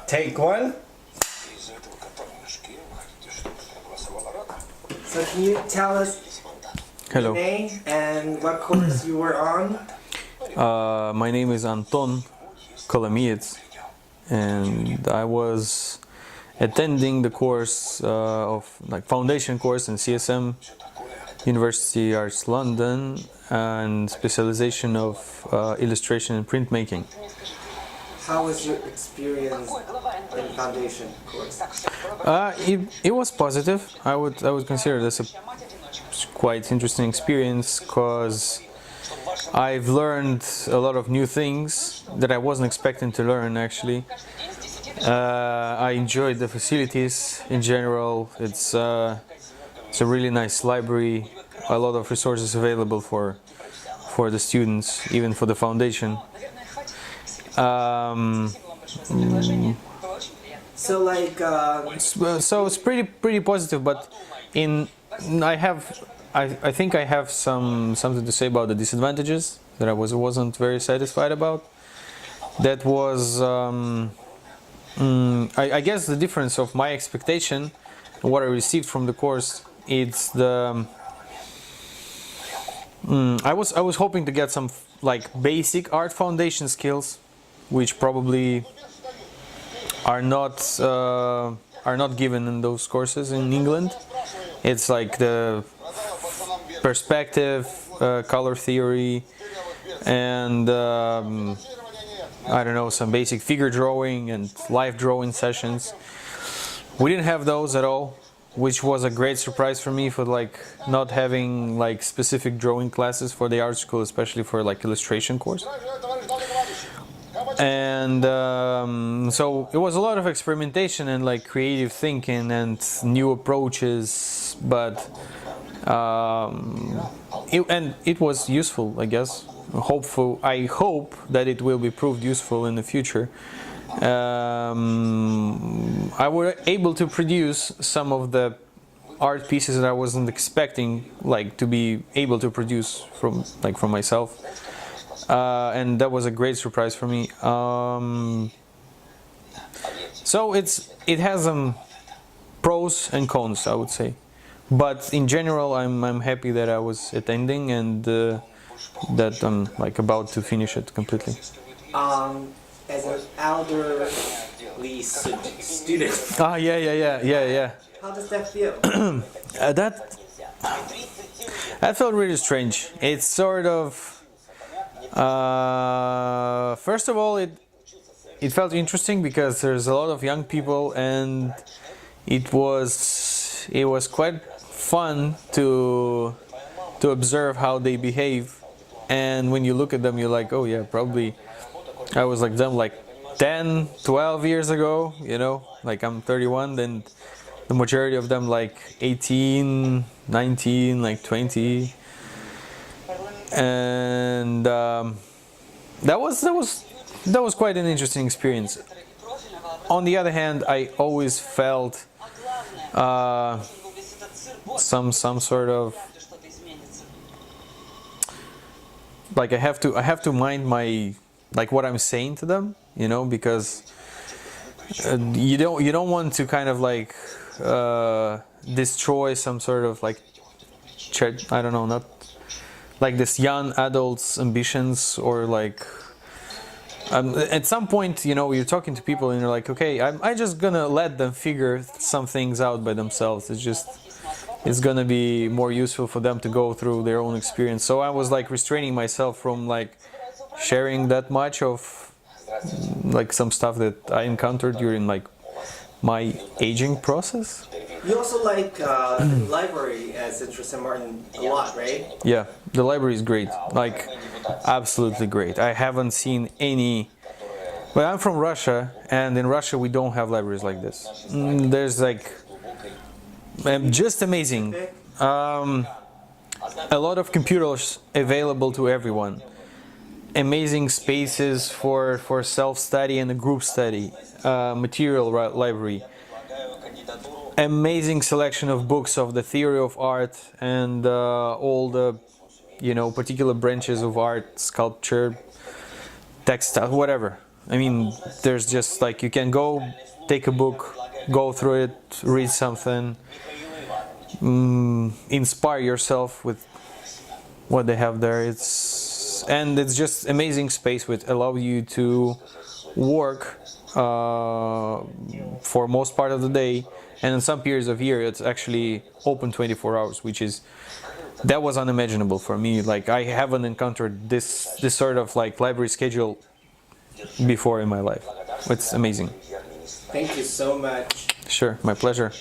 Take one. So can you tell us Hello. your name and what course you were on? My name is Anton Kolomiyets, and I was attending the course of foundation course in CSM University Arts London and specialization of illustration and printmaking. How was your experience in foundation course? It was positive. I would consider this a quite interesting experience because I've learned a lot of new things that I wasn't expecting to learn actually. I enjoyed the facilities in general. It's a really nice library, a lot of resources available for the students, even for the foundation. So like So it's pretty positive, but I think I have something to say about the disadvantages that I wasn't very satisfied about. That was I guess the difference of my expectation and what I received from the course. It's the I was hoping to get some like basic art foundation skills, which probably are not given in those courses in England. It's like the perspective, color theory, and I don't know, some basic figure drawing and live drawing sessions. We didn't have those at all, which was a great surprise for me, for like not having like specific drawing classes for the art school, especially for like illustration course. And so it was a lot of experimentation and like creative thinking and new approaches, but it was useful, I guess. I hope that it will be proved useful in the future. I was able to produce some of the art pieces that I wasn't expecting, like to be able to produce from myself. And that was a great surprise for me. So it has pros and cons, I would say, but in general, I'm happy that I was attending and that I'm like about to finish it completely. as an elderly student. Yeah. How does that feel? That felt really strange. It's sort of. First of all, it felt interesting because there's a lot of young people, and it was quite fun to observe how they behave. And when you look at them, you're like, oh yeah, probably I was like them like 10, 12 years ago, you know, like I'm 31, then the majority of them like 18, 19, like 20. And that was quite an interesting experience. On the other hand, I always felt some sort of like I have to mind my like what I'm saying to them, you know, because you don't want to kind of like destroy some sort of like I don't know, not like this young adults' ambitions, or like at some point, you know, you're talking to people and you're like, okay, I'm just gonna let them figure some things out by themselves. It's gonna be more useful for them to go through their own experience. So I was like restraining myself from like sharing that much of like some stuff that I encountered during like my aging process. You also like the library as St. Martin a lot, right? Yeah, the library is great, like absolutely great. I haven't seen any. Well, I'm from Russia, and in Russia we don't have libraries like this. There's like just amazing. A lot of computers available to everyone. Amazing spaces for self-study and a group study. Material library. Amazing selection of books of the theory of art and all the, you know, particular branches of art, sculpture, textile, whatever. I mean, there's just like you can go take a book, go through it, read something, inspire yourself with what they have there. It's just amazing space which allow you to work for most part of the day, and in some periods of year it's actually open 24 hours, which is that was unimaginable for me. Like I haven't encountered this sort of like library schedule before in my life. It's amazing. Thank you so much. Sure, my pleasure.